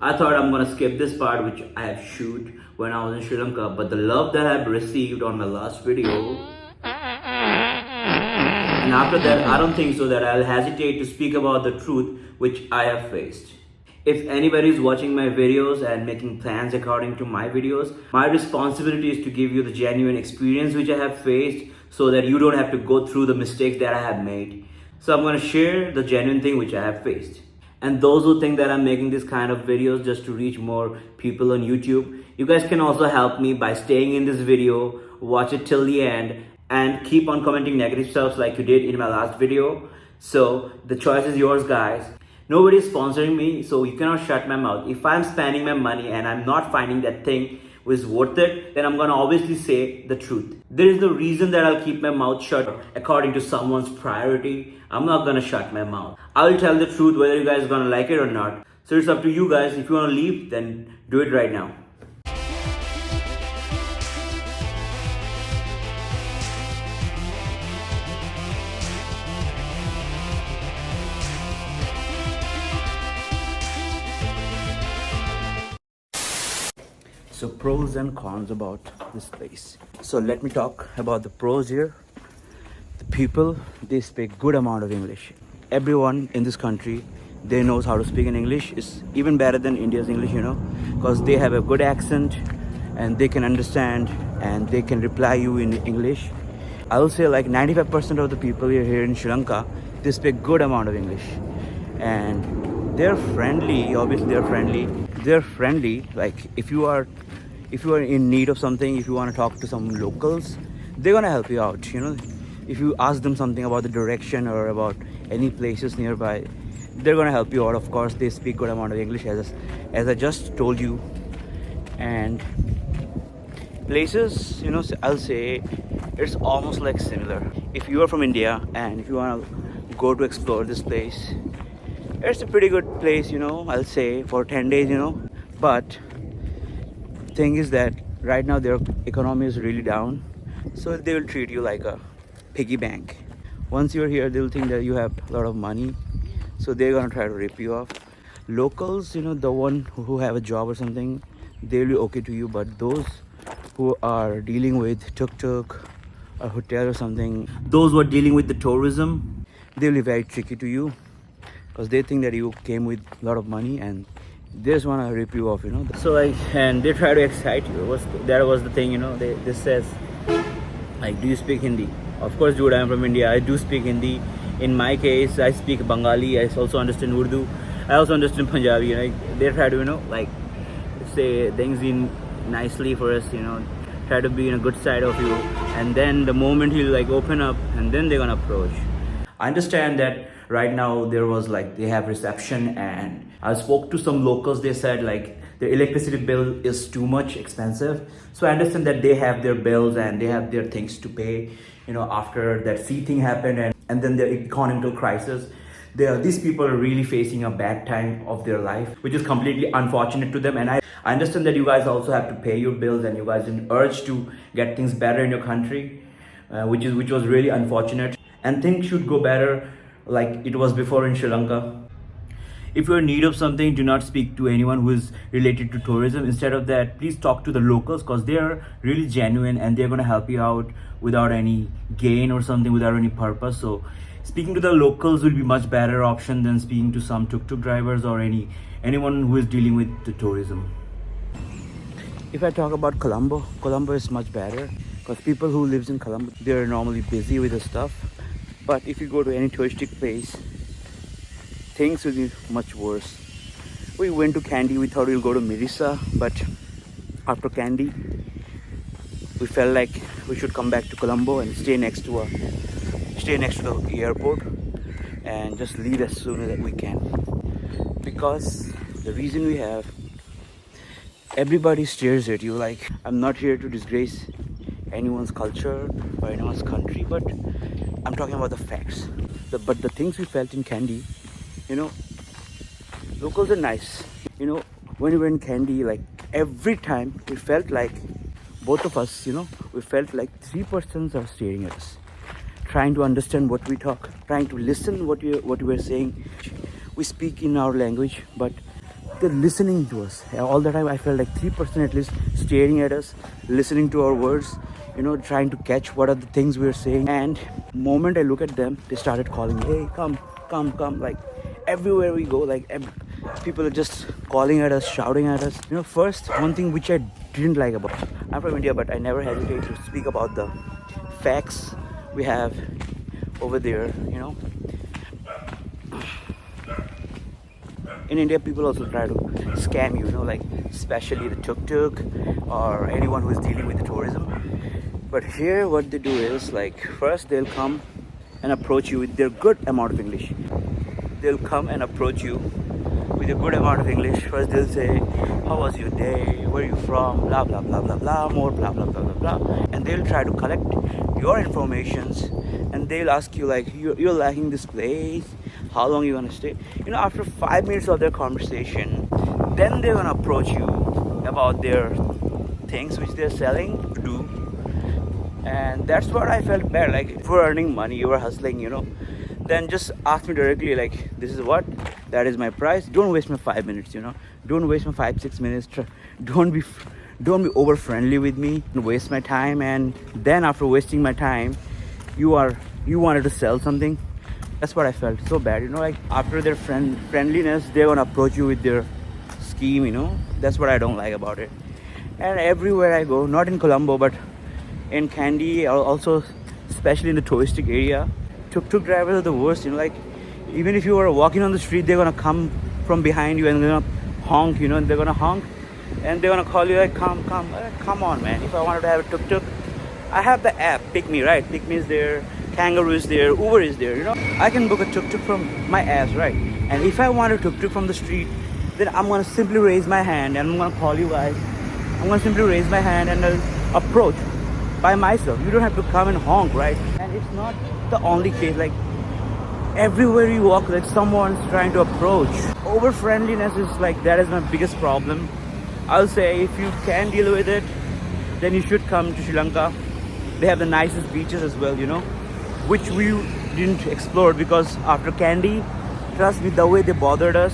I thought I'm gonna skip this part which I have shoot when I was in Sri Lanka, but the love that I've received on my last video, and after that I don't think so that I'll hesitate to speak about the truth which I have faced. If anybody is watching my videos and making plans according to my videos, my responsibility is to give you the genuine experience which I have faced so that you don't have to go through the mistakes that I have made. So I'm going to share the genuine thing which I have faced. And those who think that I'm making this kind of videos just to reach more people on YouTube, you guys can also help me by staying in this video, watch it till the end, and keep on commenting negative stuff like you did in my last video. So the choice is yours, guys. Nobody is sponsoring me, so you cannot shut my mouth. If I'm spending my money and I'm not finding that thing was worth it, then I'm gonna obviously say the truth. There is no reason that I'll keep my mouth shut according to someone's priority. I'm not gonna shut my mouth. I'll tell the truth whether you guys are gonna like it or not. So it's up to you guys. If you wanna leave, then do it right now. So pros and cons about this place. So let me talk about the pros here. The people, they speak good amount of English. Everyone in this country, they knows how to speak in English. It's even better than India's English, because they have a good accent and they can understand and they can reply you in English. I will say like 95% of the people here in Sri Lanka, they speak good amount of English. And they're friendly, obviously they're friendly. They're friendly, like if you are in need of something, if you want to talk to some locals, they're gonna help you out. If you ask them something about the direction or about any places nearby, they're gonna help you out. Of course, they speak good amount of English, as I just told you. And places, I'll say it's almost like similar. If you are from India and if you want to go to explore this place, it's a pretty good place, I'll say for 10 days, but thing is that right now their economy is really down, so they will treat you like a piggy bank. Once you're here, they'll think that you have a lot of money, so they're gonna try to rip you off. Locals, the one who have a job or something, they'll be okay to you, but those who are dealing with tuk-tuk or hotel or something, those who are dealing with the tourism, they'll be very tricky to you because they think that you came with a lot of money and they just want to rip you off, So and they try to excite you. That was the thing, This says, like, do you speak Hindi? Of course, dude, I'm from India. I do speak Hindi. In my case, I speak Bengali. I also understand Urdu. I also understand Punjabi. They try to, say things in nicely for us, try to be in a good side of you. And then the moment you open up, and then they're gonna approach. I understand that right now they have reception, and I spoke to some locals. They said their electricity bill is too much expensive. So I understand that they have their bills and they have their things to pay, after that sea thing happened and then the economical crisis. These people are really facing a bad time of their life, which is completely unfortunate to them. And I understand that you guys also have to pay your bills and you guys in urge to get things better in your country, which was really unfortunate. And things should go better like it was before in Sri Lanka. If you're in need of something, do not speak to anyone who is related to tourism. Instead of that, please talk to the locals because they are really genuine and they're going to help you out without any gain or something, without any purpose. So speaking to the locals will be much better option than speaking to some tuk-tuk drivers or anyone who is dealing with the tourism. If I talk about Colombo is much better because people who lives in Colombo, they're normally busy with the stuff. But if you go to any touristic place, things will be much worse. We went to Kandy. We thought we'll go to Mirissa, but after Kandy, we felt like we should come back to Colombo and stay next to the airport and just leave as soon as we can. Because the reason we have, everybody stares at you like, I'm not here to disgrace anyone's culture or anyone's country, but I'm talking about the facts. But the things we felt in Kandy, locals are nice. When we were in Kandy, every time we felt like both of us, we felt like three persons are staring at us, trying to understand what we talk, trying to listen what we were saying. We speak in our language, but they're listening to us. All the time I felt like 3% at least staring at us, listening to our words, you know, trying to catch what are the things we're saying. And the moment I look at them, they started calling me, hey, come, come, come. Like everywhere we go, like people are just calling at us, shouting at us. You know, first, one thing which I didn't like about, I'm from India, but I never hesitate to speak about the facts we have over there, you know. In India, people also try to scam you, you know, like especially the tuk-tuk or anyone who is dealing with the tourism. But here what they do is, like, first they'll come and approach you with their good amount of English. They'll come and approach you with a good amount of English. First they'll say, how was your day, where are you from, blah blah blah blah blah, more blah blah blah blah blah. And they'll try to collect your informations, and they'll ask you like, you're liking this place, how long you gonna stay. You know, after 5 minutes of their conversation, then they're gonna approach you about their things which they're selling to do. And that's what I felt bad. Like, if you're earning money, you are hustling, you know, then just ask me directly, like, this is what, that is my price. Don't waste my 5 minutes, you know, don't waste my 5-6 minutes. Don't be over friendly with me, don't waste my time. And then after wasting my time, you wanted to sell something. That's what I felt so bad, you know, like after their friendliness, they're gonna approach you with their scheme, you know. That's what I don't like about it. And everywhere I go, not in Colombo but in Kandy, also especially in the touristic area, tuk-tuk drivers are the worst, you know. Like, even if you are walking on the street, they're gonna come from behind you and they're gonna honk, you know, and they're gonna honk and they're gonna call you like, come on, man. If I wanted to have a tuk-tuk, I have the app, Pick Me, right? Pick Me is there, Kangaroo is there, Uber is there, you know. I can book a tuk-tuk from my apps, right? And if I want a tuk-tuk from the street, then I'm gonna simply raise my hand and I'm gonna call you guys. I'm gonna simply raise my hand and I'll approach by myself. You don't have to come and honk, right? And it's not the only case. Like, everywhere you walk, like someone's trying to approach. Over friendliness is like, that is my biggest problem. I'll say if you can deal with it, then you should come to Sri Lanka. They have the nicest beaches as well, you know, which we didn't explore because after Kandy, trust me, the way they bothered us,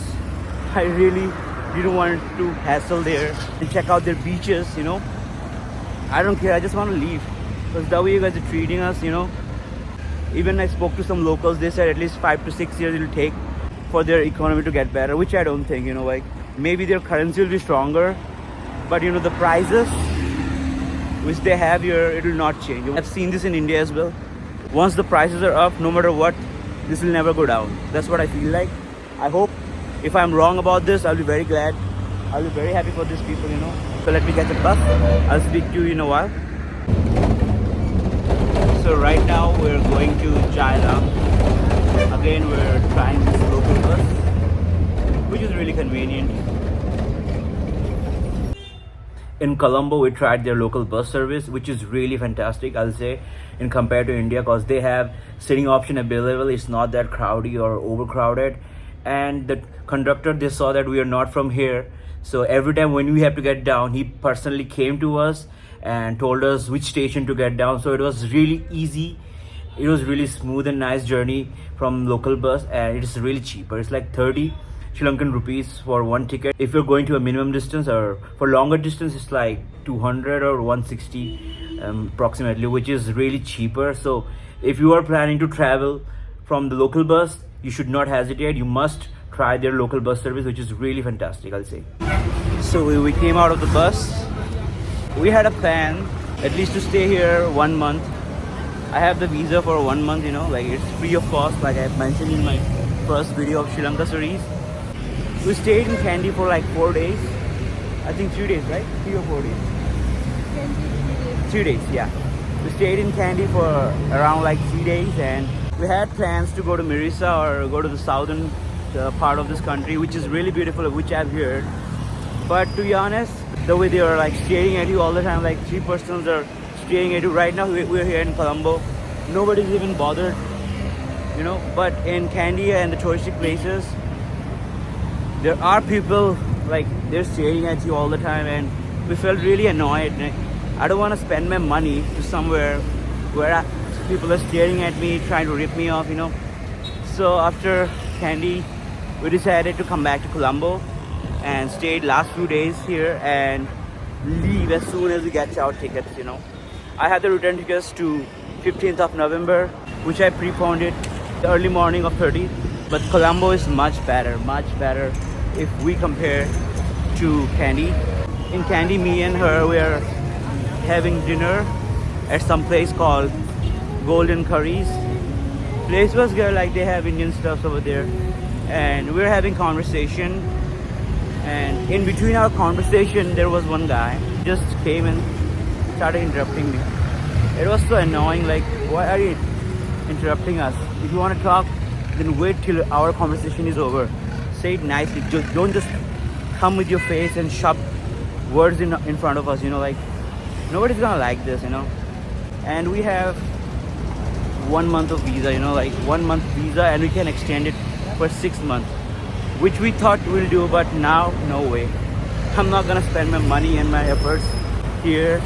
I really didn't want to hassle there and check out their beaches, you know. I don't care, I just want to leave because the way you guys are treating us, you know. Even I spoke to some locals, they said at least 5 to 6 years it'll take for their economy to get better, which I don't think, you know. Like, maybe their currency will be stronger, but you know, the prices which they have here, it will not change. I've seen this in India as well. Once the prices are up, no matter what, this will never go down. That's what I feel like. I hope, if I'm wrong about this, I'll be very glad. I'll be very happy for these people, you know. So let me get the bus. I'll speak to you in a while. So right now we're going to China. Again, we're trying this local bus, which is really convenient. In Colombo, we tried their local bus service, which is really fantastic, I'll say, in compared to India, because they have sitting option available. It's not that crowded or overcrowded. And the conductor, they saw that we are not from here. So every time when we have to get down, he personally came to us and told us which station to get down. So it was really easy. It was really smooth and nice journey from local bus, and it is really cheaper. It's like 30 Sri Lankan rupees for one ticket. If you're going to a minimum distance, or for longer distance, it's like 200 or 160 approximately, which is really cheaper. So if you are planning to travel from the local bus, you should not hesitate. You must try their local bus service, which is really fantastic, I'll say. So we came out of the bus. We had a plan at least to stay here 1 month. I have the visa for 1 month, you know, like it's free of cost, like I mentioned in my first video of Sri Lanka series. We stayed in Kandy for like 4 days. I think 3 days, right? 3 or 4 days? 3 days, yeah. We stayed in Kandy for around like 3 days, and we had plans to go to Mirisa or go to the southern part of this country, which is really beautiful, which I've heard. But to be honest, the way they are like staring at you all the time, like 3 persons are staring at you. Right now we're here in Colombo. Nobody's even bothered, you know. But in Kandy and the touristic places, there are people like they're staring at you all the time, and we felt really annoyed. I don't want to spend my money to somewhere where people are staring at me, trying to rip me off, you know. So after Kandy, we decided to come back to Colombo. and stayed last few days here and leave as soon as we get our tickets, you know. I had the return tickets to 15th of November, which I pre-phoned it the early morning of 30th. But Colombo is much better if we compare to Kandy. In Kandy, me and her, we are having dinner at some place called Golden Curries. Place was good, like they have Indian stuff over there. And we're having conversation. And in between our conversation, there was one guy just came and started interrupting me. It was so annoying, like, why are you interrupting us? If you want to talk, then wait till our conversation is over. Say it nicely. Don't just come with your face and shove words in front of us, you know, like, nobody's gonna like this, you know. And we have 1 month of visa, you know, like 1 month visa, and we can extend it for 6 months, which we thought we'll do, but now, no way. I'm not gonna spend my money and my efforts here.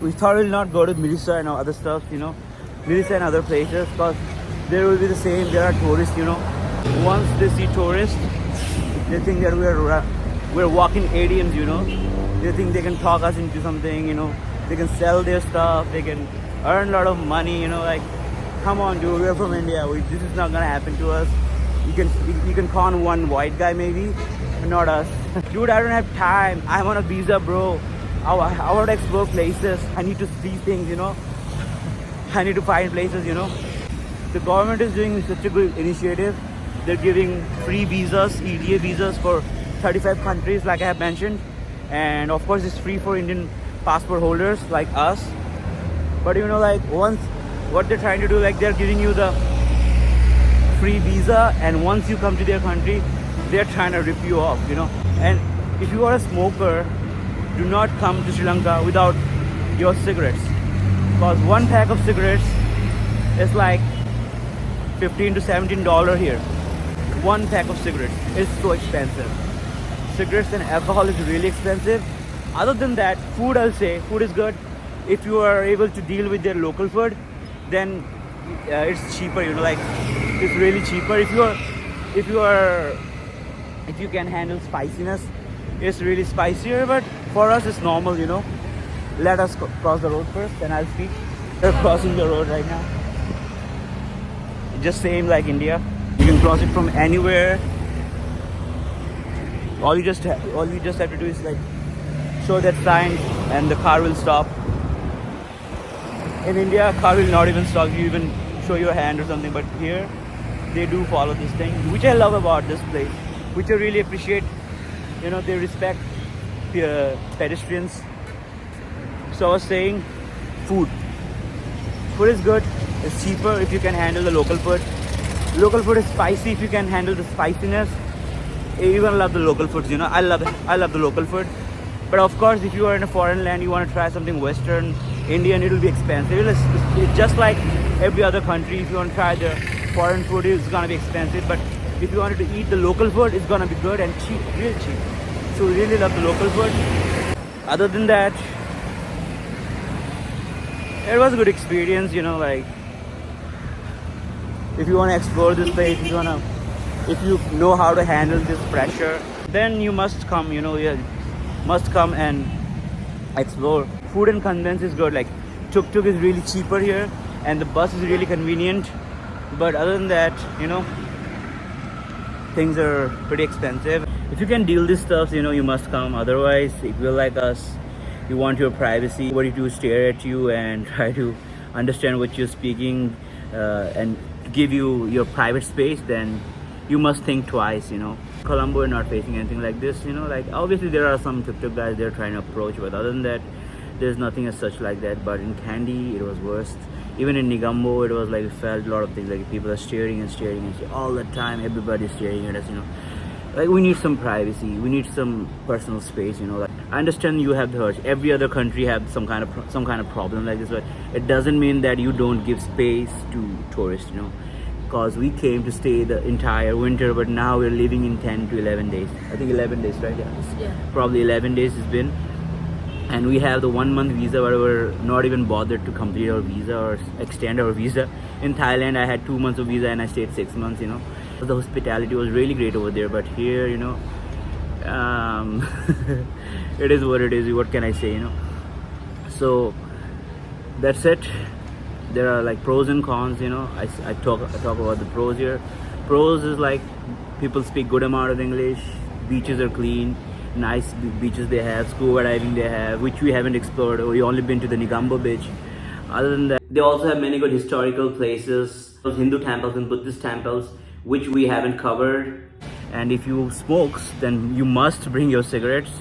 We thought we'll not go to Melissa and other stuff, you know, Melissa and other places, because there will be the same. There are tourists, you know. Once they see tourists, they think that we're walking ATMs, you know. They think they can talk us into something, you know. They can sell their stuff. They can earn a lot of money, you know. Like, come on, dude. We're from India. This is not gonna happen to us. You can con one white guy maybe, but not us. Dude, I don't have time. I'm on a visa, bro. I want to explore places. I need to see things, you know. I need to find places, you know. The government is doing such a good initiative. They're giving free visas, ETA visas for 35 countries, like I have mentioned. And of course, it's free for Indian passport holders like us. But you know, like, once what they're trying to do, like, they're giving you the free visa, and once you come to their country, they're trying to rip you off, you know. And if you are a smoker, do not come to Sri Lanka without your cigarettes, because one pack of cigarettes is like $15 to $17 here. One pack of cigarettes is so expensive. Cigarettes and alcohol is really expensive. Other than that, food, I'll say food is good. If you are able to deal with their local food, then it's cheaper, you know, like, it's really cheaper. If you can handle spiciness, it's really spicier. But for us, it's normal, you know. Let us cross the road first, then I'll speak. We're crossing the road right now. Just same like India. You can cross it from anywhere. All you just have to do is, like, show that sign, and the car will stop. In India, car will not even stop. You even show your hand or something. But here, they do follow this thing, which I love about this place, which I really appreciate. You know, they respect pedestrians. So I was saying, food is good. It's cheaper if you can handle the local food. Local food is spicy if you can handle the spiciness. I even love the local foods, you know. I love the local food. But of course, if you are in a foreign land, you want to try something Western, Indian, it will be expensive. It's just like every other country. If you want to try the foreign food, it's gonna be expensive. But if you wanted to eat the local food, it's gonna be good and cheap, real cheap. So we really love the local food. Other than that, it was a good experience, you know. Like, if you want to explore this place, if you know how to handle this pressure, then you must come, you know. You must come and explore. Food and convenience is good. Like, tuk-tuk is really cheaper here, and the bus is really convenient. But other than that, you know, things are pretty expensive. If you can deal this stuff, you know, you must come. Otherwise, if you're like us, you want your privacy, somebody to stare at you and try to understand what you're speaking, and give you your private space, then you must think twice, you know. Colombo are not facing anything like this, you know. Like, obviously there are some tuk-tuk guys they're trying to approach, but other than that, there's nothing as such like that. But in Kandy, it was worse. Even in Negombo, it was like, it felt a lot of things, like people are staring all the time. Everybody's staring at us, you know. Like, we need some privacy, we need some personal space, you know. Like, I understand you have the urge. Every other country have some kind of problem like this, but it doesn't mean that you don't give space to tourists, you know. Because we came to stay the entire winter, but now we're leaving in 10 to 11 days. I think 11 days, right? Yeah. Probably 11 days it's been. And we have the 1 month visa, but we're not even bothered to complete our visa or extend our visa. In Thailand, I had 2 months of visa and I stayed 6 months, you know. The hospitality was really great over there, but here, you know, um, it is what it is. What can I say, you know? So that's it. There are like pros and cons, you know. I talk about the pros here. Pros is like people speak good amount of English, beaches are clean, nice beaches they have, scuba diving they have, which we haven't explored. We only been to the Nigambo beach. Other than that, they also have many good historical places, those Hindu temples and Buddhist temples, which we haven't covered. And if you smokes, then you must bring your cigarettes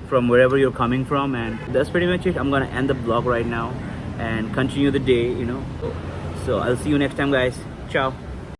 from wherever you're coming from. And that's pretty much it. I'm gonna end the vlog right now and continue the day, you know. So I'll see you next time, guys. Ciao.